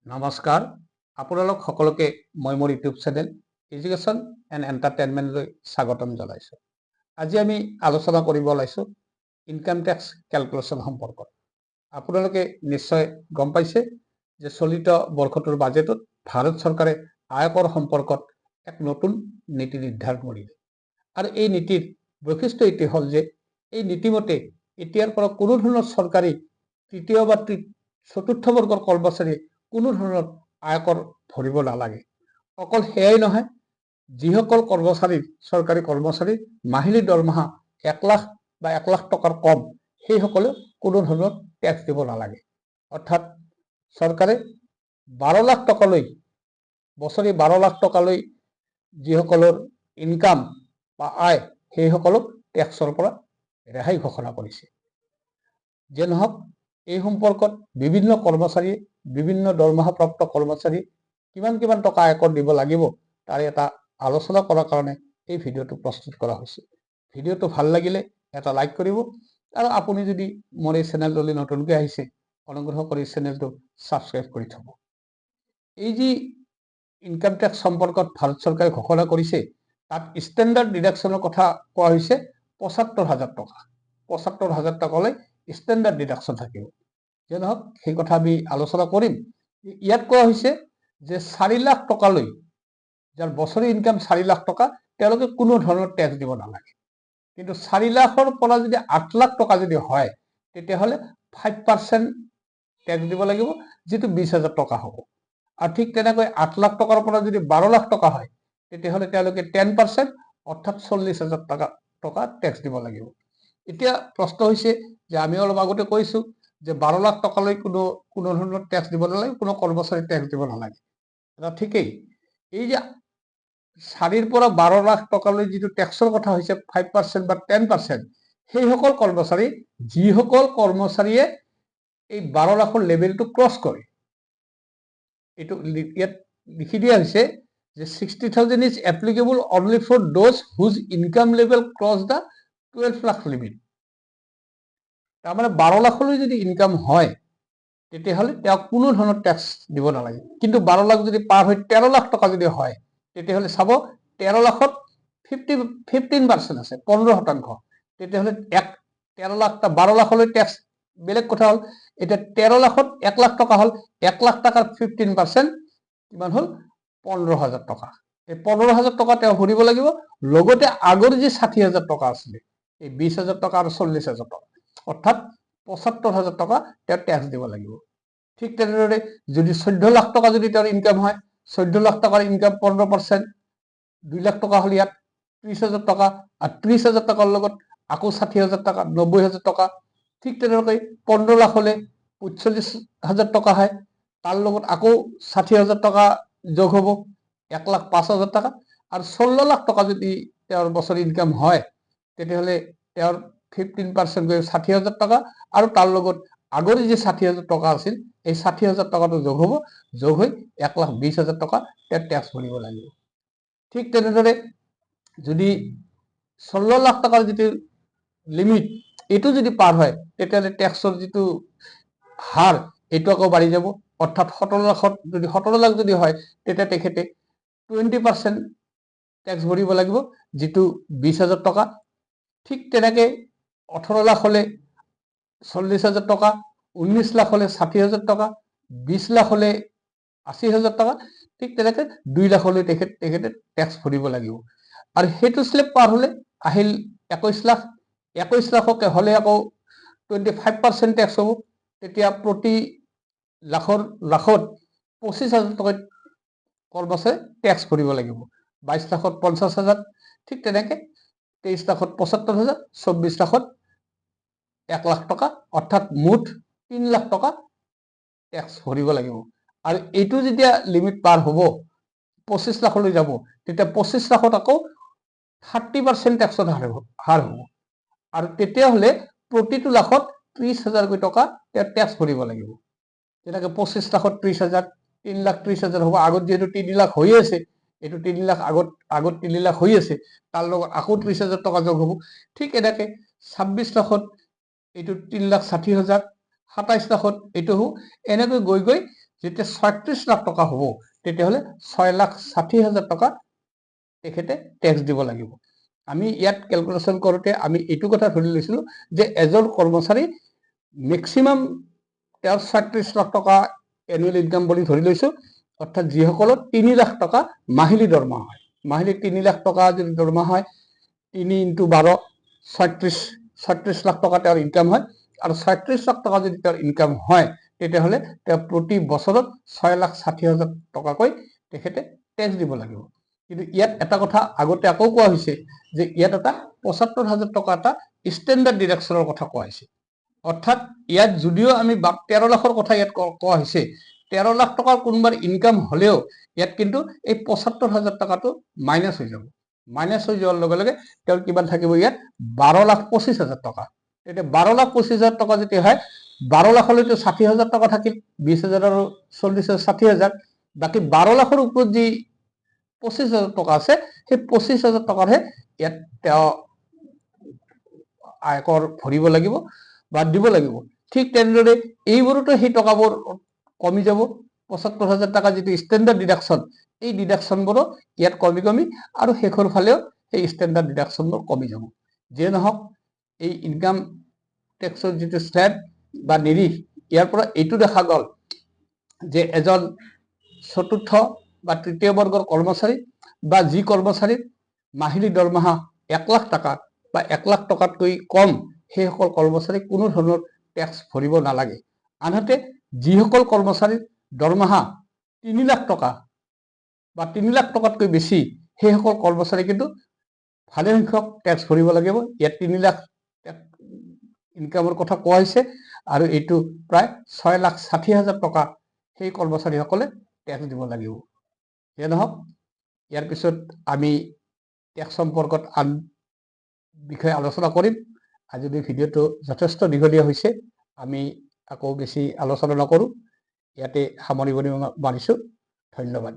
নমস্কাৰ আপোনালোক সকলোকে মই মোৰ ইউটিউব চেনেল এডুকেশ্যন এণ্ড এণ্টাৰটেইনমেণ্টলৈ স্বাগতম জনাইছোঁ। আজি আমি আলোচনা কৰিব ওলাইছোঁ ইনকাম টেক্স কেলকুলেশ্যন সম্পৰ্কত। আপোনালোকে নিশ্চয় গম পাইছে যে চলিত বৰ্ষটোৰ বাজেটত ভাৰত চৰকাৰে আয়কৰ সম্পৰ্কত এক নতুন নীতি নিৰ্ধাৰণ কৰিলে আৰু এই নীতিৰ বৈশিষ্ট্য এটি হ'ল যে এই নীতিমতে এতিয়াৰ পৰা কোনো ধৰণৰ চৰকাৰী তৃতীয় বা চতুৰ্থ বৰ্গৰ কৰ্মচাৰীয়ে কোনো ধৰণৰ আয়কৰ ভৰিব নালাগে। অকল সেয়াই নহয়, যিসকল কৰ্মচাৰী চৰকাৰী কৰ্মচাৰী মাহিলী দৰমহা 1 লাখ বা 1 লাখ টকাৰ কম সেইসকলে কোনো ধৰণৰ টেক্স দিব নালাগে। অৰ্থাৎ চৰকাৰে 12 লাখ টকালৈ বছৰি 12 লাখ টকালৈ যিসকলৰ ইনকাম বা আয় সেইসকলক টেক্সৰ পৰা ৰেহাই ঘোষণা কৰিছে। যে নহওক, এই সম্পৰ্কত বিভিন্ন কৰ্মচাৰীয়ে বিভিন্ন দৰমহাপ্ৰাপ্ত কৰ্মচাৰী কিমান টকা আয়কৰ দিব লাগিব তাৰ এটা আলোচনা কৰাৰ কাৰণে এই ভিডিঅ'টো প্ৰস্তুত কৰা হৈছে। ভিডিঅ'টো ভাল লাগিলে এটা লাইক কৰিব আৰু আপুনি যদি মোৰ এই চেনেলটোলৈ নতুনকৈ আহিছে অনুগ্ৰহ কৰি চেনেলটো ছাবস্ক্ৰাইব কৰি থব। এই যি ইনকাম টেক্স সম্পৰ্কত ভাৰত চৰকাৰে ঘোষণা কৰিছে তাত ষ্টেণ্ডাৰ্ড ডিডাকশ্যনৰ কথা কোৱা হৈছে ৭৫,০০০ টকা। ৭৫,০০০ টকালৈ ষ্টেণ্ডাৰ্ড ডিডাকশ্যন থাকিব। যে নহওক, সেই কথা আমি আলোচনা কৰিম। ইয়াত কোৱা হৈছে যে 4 লাখ টকালৈ যাৰ বছৰি ইনকাম 4 লাখ টকা তেওঁলোকে কোনো ধৰণৰ টেক্স দিব নালাগে। কিন্তু 4 লাখৰ পৰা যদি 8 লাখ টকা যদি হয় তেতিয়াহ'লে 5% টেক্স দিব লাগিব, যিটো 20,000 টকা হ'ব। আৰু ঠিক তেনেকৈ 8 লাখ টকাৰ পৰা যদি 12 লাখ টকা হয় তেতিয়াহ'লে তেওঁলোকে 10% অৰ্থাৎ 40,000 টকা টেক্স দিব লাগিব। এতিয়া প্ৰশ্ন হৈছে যে আমি অলপ আগতে কৈছোঁ যে 12 লাখ টকালৈ কোনো ধৰণৰ টেক্স দিব নালাগে, কোনো কৰ্মচাৰী টেক্স দিব নালাগে। এটা ঠিকেই। এই যে 4ৰ পৰা 12 লাখ টকালৈ যিটো টেক্সৰ কথা হৈছে 5% বা 10%, সেইসকল কৰ্মচাৰী যিসকল কৰ্মচাৰীয়ে এই 12 লাখৰ লেভেলটো ক্ৰছ কৰে, এইটো ইয়াত লিখি দিয়া হৈছে যে 60,000 is applicable only for those whose income level cross the 12 lakh limit. তাৰমানে 12 লাখলৈ যদি ইনকাম হয় তেতিয়াহ'লে তেওঁক কোনো ধৰণৰ টেক্স দিব নালাগে। কিন্তু 12 লাখ যদি পাৰ হৈ 13 লাখ টকা যদি হয় তেতিয়াহ'লে চাব 13 লাখত 15% আছে, 15%। তেতিয়াহ'লে 13 লাখ 12 লাখলৈ টেক্স বেলেগ কথা হ'ল। এতিয়া 13 লাখত 1 লাখ টকা হ'ল, 1 লাখ টকাৰ 15% কিমান হ'ল? 15,000 টকা। এই 15,000 টকা তেওঁ ভৰিব লাগিব। লগতে আগৰ যি 60,000 টকা আছিলে, এই 20,000 টকা আৰু 40,000 টকা, অৰ্থাৎ 75,000 টকা তেওঁ টেক্স দিব লাগিব। ঠিক তেনেদৰে যদি 14 লাখ টকা যদি তেওঁৰ ইনকাম হয়, 14 লাখ টকাৰ ইনকাম 15%, 2 লাখ টকা হ'ল ইয়াত 30,000 টকা, আৰু 30,000 টকাৰ লগত আকৌ 60,000 টকা, 90,000 টকা। ঠিক তেনেকৈ 15 লাখ হ'লে 45,000 টকা হয়, তাৰ লগত আকৌ 60,000 টকা যোগ হ'ব, 1,05,000 টকা। আৰু 16 লাখ টকা যদি তেওঁৰ বছৰি ইনকাম হয় তেতিয়াহ'লে তেওঁৰ 15% গৈ 60,000 টকা, আৰু তাৰ লগত আগৰ যি 60,000 টকা আছিল এই 60,000 টকাটো যোগ হ'ব, যোগ হৈ 1,20,000 টকা তেওঁ টেক্স ভৰিব লাগিব। ঠিক তেনেদৰে যদি 16 লাখ টকাৰ যিটো লিমিট এইটো যদি পাৰ হয় তেতিয়াহ'লে টেক্সৰ যিটো হাৰ এইটো আকৌ বাঢ়ি যাব। অৰ্থাৎ 17 লাখ যদি হয় তেতিয়া তেখেতে 20% টেক্স ভৰিব লাগিব, যিটো 20,000 টকা। ঠিক তেনেকৈ 18 লাখ হ'লে 40,000 টকা, 19 লাখ হ'লে 60,000 টকা, 20 লাখ হ'লে 80,000 টকা। ঠিক তেনেকৈ 2 লাখলৈ তেখেতে টেক্স ভৰিব লাগিব। আৰু সেইটো স্লেব পাৰ হ'লে আহিল 21 লাখ। 21 লাখক হ'লে আকৌ 25% টেক্স হ'ব। তেতিয়া প্ৰতি লাখত 25,000 টকা কৰ্মচাৰী টেক্স ভৰিব লাগিব। 22 লাখত 50,000, ঠিক তেনেকৈ 23 লাখত 75,000, 24 লাখত 1 লাখ টকা, অৰ্থাৎ মুঠ 3 লাখ টকা টেক্স ভৰিব লাগিব। আৰু এইটো যেতিয়া লিমিট পাৰ হ'ব 25 লাখলৈ যাব তেতিয়া 25 লাখত আকৌ 30% টেক্সৰ হাৰ হ'ব। আৰু তেতিয়াহ'লে প্ৰতিটো লাখত 30,000কৈ টকা তেওঁ টেক্স ভৰিব লাগিব। যেনেকৈ 25 লাখত 30,000, 3 লাখ 30,000 হ'ব। আগত যিহেতু 3 লাখ হৈ আছে, এইটো 3 লাখ আগত 3 লাখ হৈ আছে, তাৰ লগত আকৌ 30,000 টকা যোগ হ'ব। ঠিক এনেকৈ 26 লাখত এইটো 3,60,000, 27 লাখত এইটো হ'ব। এনেকৈ গৈ যেতিয়া ৩৬ লাখ টকা হ'ব তেতিয়াহ'লে ৬,৬০,০০০ টকা তেখেতে টেক্স দিব লাগিব। আমি ইয়াত কেলকুলেশ্যন কৰোঁতে আমি এইটো কথা ধৰি লৈছিলোঁ যে এজন কৰ্মচাৰী মেক্সিমাম তেওঁৰ ৩৬ লাখ টকা এনুৱেল ইনকাম বুলি ধৰি লৈছোঁ, অৰ্থাৎ যিসকলৰ ৩ লাখ টকা মাহিলী দৰমহা হয়। মাহিলী ৩ লাখ টকা যদি দৰমহা হয়, ৩ × ১২ ৩৬ লাখ টকা তেওঁৰ ইনকাম হয়, আৰু ৩৬ লাখ টকা যদি তেওঁৰ ইনকাম হয় তেতিয়াহ'লে তেওঁ প্ৰতি বছৰত ৬,৬০,০০০ টকাকৈ তেখেতে টেক্স দিব লাগিব। কিন্তু ইয়াত এটা কথা আগতে আকৌ কোৱা হৈছে যে ইয়াত এটা ৭৫,০০০ টকা এটা ষ্টেণ্ডাৰ্ড ডিডাকশ্যনৰ কথা কোৱা হৈছে। অৰ্থাৎ ইয়াত যদিও আমি ১৩ লাখৰ কথা ইয়াত কোৱা হৈছে, ১৩ লাখ টকাৰ কোনোবাৰ ইনকাম হ'লেও ইয়াত কিন্তু এই ৭৫,০০০ টকাটো মাইনাছ হৈ যাব। মাইনাছ হৈ যোৱাৰ লগে লগে তেওঁৰ কিমান থাকিব ইয়াত ১২,২৫,০০০ টকা। এতিয়া ১২,২৫,০০০ টকা যেতিয়া হয়, ১২ লাখলৈতো ৬০,০০০ টকা থাকিল, ২০,০০০ আৰু ৪০,০০০ ৬০,০০০, বাকী ১২ লাখৰ ওপৰত যি ২৫,০০০ টকা আছে, সেই ২৫,০০০ টকাৰহে ইয়াত তেওঁ আয়কৰ ভৰিব লাগিব বা দিব লাগিব। ঠিক তেনেদৰে এইবোৰতো সেই টকাবোৰ কমি যাব। ৭৫,০০০ টকা যিটো ষ্টেণ্ডাৰ্ড ডিডাকশ্যন, এই ডিডাকশ্যনবোৰো ইয়াত কমি কমি আৰু শেষৰ ফালেও সেই ষ্টেণ্ডাৰ্ড ডিডাকশ্যনবোৰ কমি যাব। যিয়ে নহওক, এই ইনকাম টেক্সৰ যিটো স্লেব বা নিৰিখ, ইয়াৰ পৰা এইটো দেখা গ'ল যে এজন চতুৰ্থ বা তৃতীয় বৰ্গৰ কৰ্মচাৰী বা যি কৰ্মচাৰীৰ মাহিলী দৰমহা ১ লাখ টকা বা ১ লাখ টকাতকৈ কম, সেইসকল কৰ্মচাৰীক কোনো ধৰণৰ টেক্স ভৰিব নালাগে। আনহাতে যিসকল কৰ্মচাৰীৰ দৰমহা ৩ লাখ টকা বা ৩ লাখ টকাতকৈ বেছি, সেইসকল কৰ্মচাৰী কিন্তু ভালে সংখ্যক টেক্স ভৰিব লাগিব। ইয়াত ৩ লাখ ইনকামৰ কথা কোৱা হৈছে আৰু এইটো প্ৰায় ৬,৬০,০০০ টকা সেই কৰ্মচাৰীসকলে টেক্স দিব লাগিব। সেয়ে নহওক, ইয়াৰ পিছত আমি টেক্স সম্পৰ্কত আন বিষয়ে আলোচনা কৰিম। আজিৰ ভিডিঅ'টো যথেষ্ট দীঘলীয়া হৈছে, আমি আকৌ বেছি আলোচনা নকৰোঁ, ইয়াতে সামৰিব মাৰিছোঁ। ধন্যবাদ।